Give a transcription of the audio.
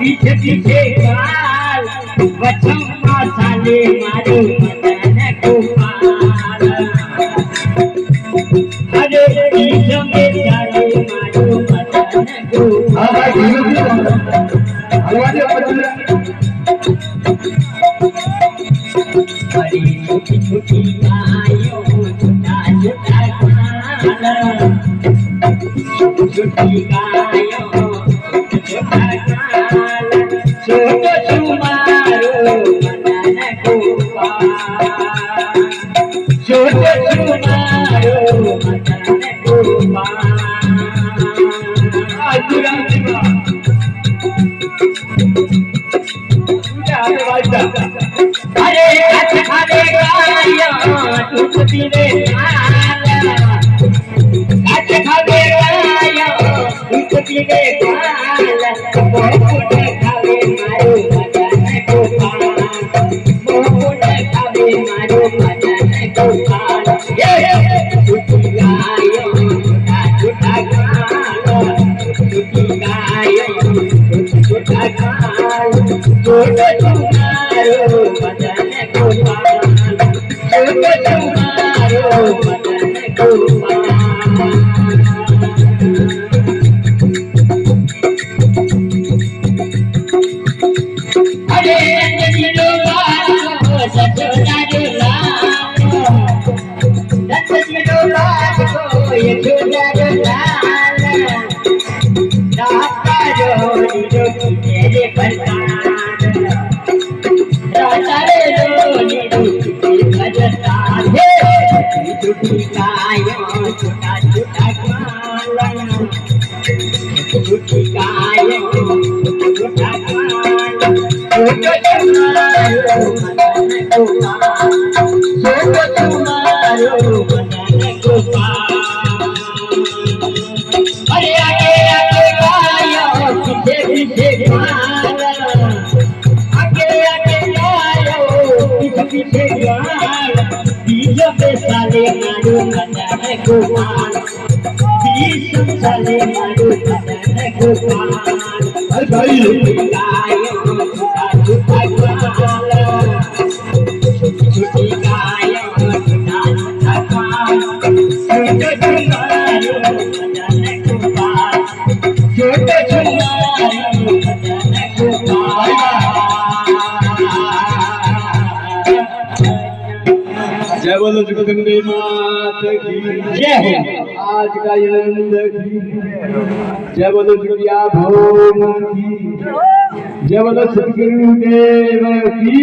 पीछे पीछे काल वचम्मा साले मारो मदन गोपाल अरे पीछे में साले मारो मदन गोपाल अरे छोटी छोटी गायों छोटा छोटा काल छोटी गायों छोटा काल छोटो तुम्हारो मदन गोपाल छोटो तुम्हारो मदन गोपाल अरे खाने गाया दूध पीने खाने गाया दूध पीने खावे मारो मदन गोपाल खावे मारो मदन गोपाल छुट्टी गायो छोटा छोटा छुट्टी गायो छोटा काल छोटो तुम्हारो मदन गोपाल छोटो तुम्हारो मदन गोपाल अरे नंदनी लोलाल को सजोदा जोलाल नंदनी लोलाल को ये जोड़ा जोलाल राता जोड़ी जोड़ी तेरे बरसात राता जोड़ी जोड़ी तेरे बरसात छुट्टी गायो छोटा छोटा काल छुट्टी गायो छोटा काल छोटो तुम्हारो मदन गोपाल छोटो तुम्हारो मदन गोपाल अरे आगे आगे गायो पीछे पीछे गाल आगे आगे गायो पीछे पीछे गाल बीजों पे साले मारो मदन गोपाल बीज साले मारो मदन गोपाल गायो छोटा छोटा काल छोटी छोटी गायो छोटा छोटा काल छोटो तुम्हारो मदन गोपाल छोटो तुम्हारो मदन गोपाल जय बोलो जगदम्बे मात की जय हो आज का आनंद की जय बोलो दुनिया भोम की जय बोलो सदगुरुदेव की